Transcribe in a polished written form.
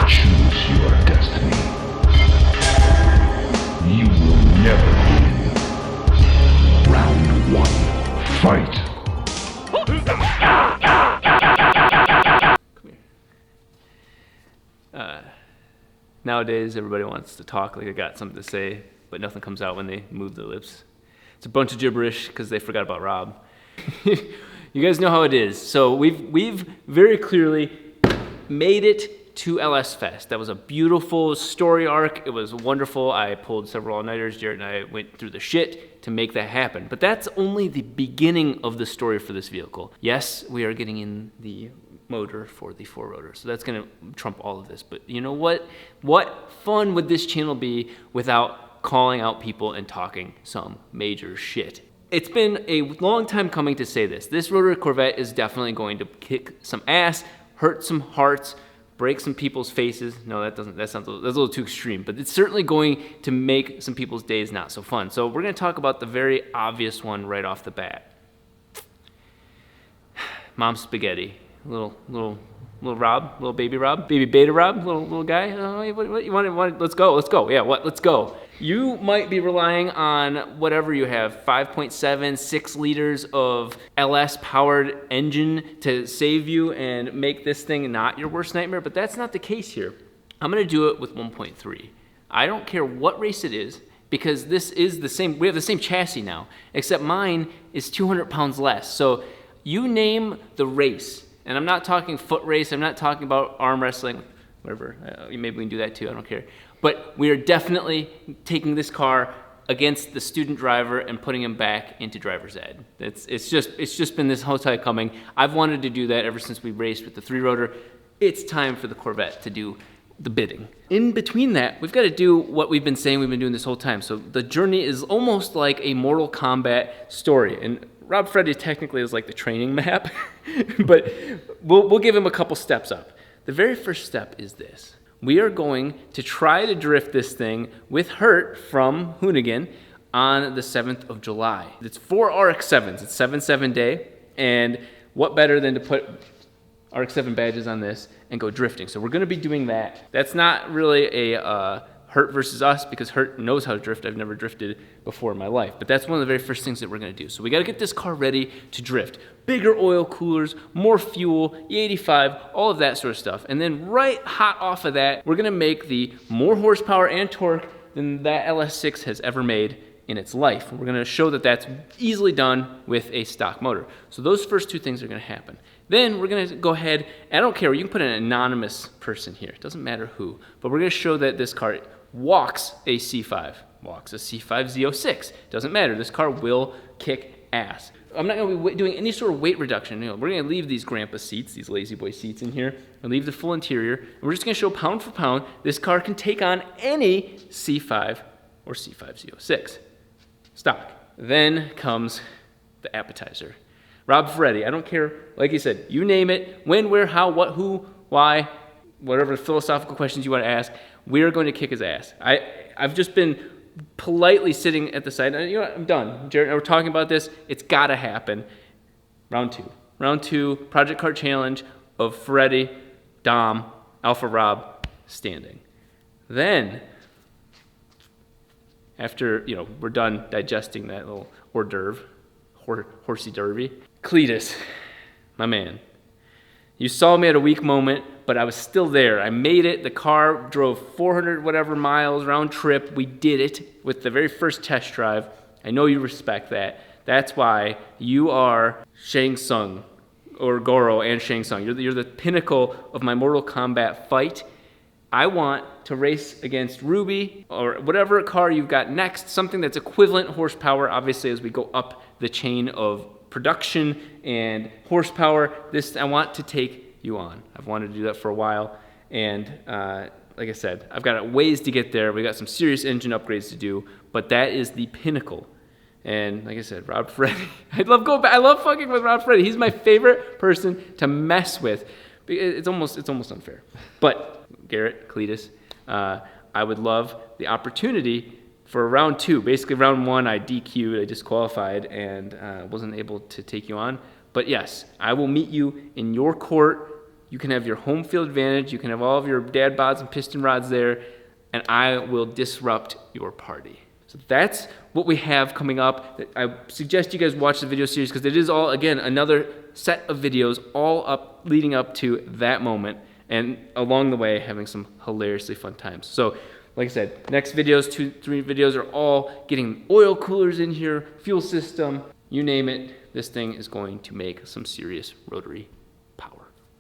Choose your destiny. You will never win. Round 1. Fight. Nowadays, everybody wants to talk like they got something to say, but nothing comes out when they move their lips. It's a bunch of gibberish because they forgot about Rob. You guys know how it is. So we've very clearly made it to LS Fest. That was a beautiful story arc. It was wonderful. I pulled several all-nighters. Jared and I went through the shit to make that happen. But that's only the beginning of the story for this vehicle. Yes, we are getting in the motor for the 4-rotor. So that's going to trump all of this. But you know what? What fun would this channel be without calling out people and talking some major shit? It's been a long time coming to say this. This Rotary Corvette is definitely going to kick some ass, hurt some hearts, break some people's faces. No, that's a little too extreme, but it's certainly going to make some people's days not so fun. So we're going to talk about the very obvious one right off the bat. Mom's spaghetti. Little Rob, little baby Rob, baby beta Rob, little guy. What you want? Let's go. Yeah, let's go. You might be relying on whatever you have, 5.7, 6 liters of LS powered engine to save you and make this thing not your worst nightmare, but that's not the case here. I'm gonna do it with 1.3. I don't care what race it is, because this is the same, we have the same chassis now, except mine is 200 pounds less. So you name the race. And I'm not talking foot race, I'm not talking about arm wrestling, whatever, maybe we can do that too, I don't care. But we are definitely taking this car against the student driver and putting him back into driver's ed. It's just been this whole time coming. I've wanted to do that ever since we raced with the 3-rotor. It's time for the Corvette to do the bidding. In between that, we've got to do what we've been saying we've been doing this whole time. So the journey is almost like a Mortal Kombat story. And Rob Ferretti technically is like the training map, but we'll give him a couple steps up. The very first step is this. We are going to try to drift this thing with Hurt from Hoonigan on the 7th of July. It's 4 RX-7s. It's 7-7 day, and what better than to put RX-7 badges on this and go drifting. So we're going to be doing that. That's not really a Hurt versus us, because Hurt knows how to drift. I've never drifted before in my life, but that's one of the very first things that we're going to do. So we got to get this car ready to drift. Bigger oil coolers, more fuel, E85, all of that sort of stuff. And then right hot off of that, we're going to make the more horsepower and torque than that LS6 has ever made in its life. We're going to show that that's easily done with a stock motor. So those first two things are going to happen. Then we're going to go ahead, and I don't care, you can put an anonymous person here. It doesn't matter who, but we're going to show that this car walks a C5, walks a C5 Z06. Doesn't matter. This car will kick ass. I'm not going to be doing any sort of weight reduction. We're going to leave these grandpa seats, these lazy boy seats in here, and leave the full interior. And we're just going to show pound for pound, this car can take on any C5 or C5 Z06 stock. Then comes the appetizer. Rob Ferretti, I don't care, like he said, you name it, when, where, how, what, who, why, whatever philosophical questions you want to ask, we are going to kick his ass. I've just been politely sitting at the side. And you know what? I'm done. Jared and I were talking about this. It's got to happen. Round 2. Round 2, Project Car Challenge of Ferretti, Dahm, Alpha Rob standing. Then, after we're done digesting that little hors d'oeuvre, horsey derby, Cleetus, my man. You saw me at a weak moment, but I was still there. I made it. The car drove 400 whatever miles round trip. We did it with the very first test drive. I know you respect that. That's why you are Shang Tsung, or Goro and Shang Tsung. You're the pinnacle of my Mortal Kombat fight. I want to race against Ruby or whatever car you've got next, something that's equivalent horsepower, obviously, as we go up the chain of production and horsepower. I want to take you on. I've wanted to do that for a while, and like I said, I've got ways to get there. We got some serious engine upgrades to do, but that is the pinnacle. And like I said, Rob Ferretti, I love fucking with Rob Ferretti. He's my favorite person to mess with. It's almost unfair. But Garrett, Cleetus, I would love the opportunity for round 2. Basically, round 1, I DQ'd, I disqualified, and wasn't able to take you on. But yes, I will meet you in your court You can have your home field advantage. You can have all of your dad bods and piston rods there, and I will disrupt your party. So that's what we have coming up. I suggest you guys watch the video series because it is all, again, another set of videos all up leading up to that moment, and along the way having some hilariously fun times. So like I said, next videos, 2-3 videos are all getting oil coolers in here, fuel system, you name it. This thing is going to make some serious rotary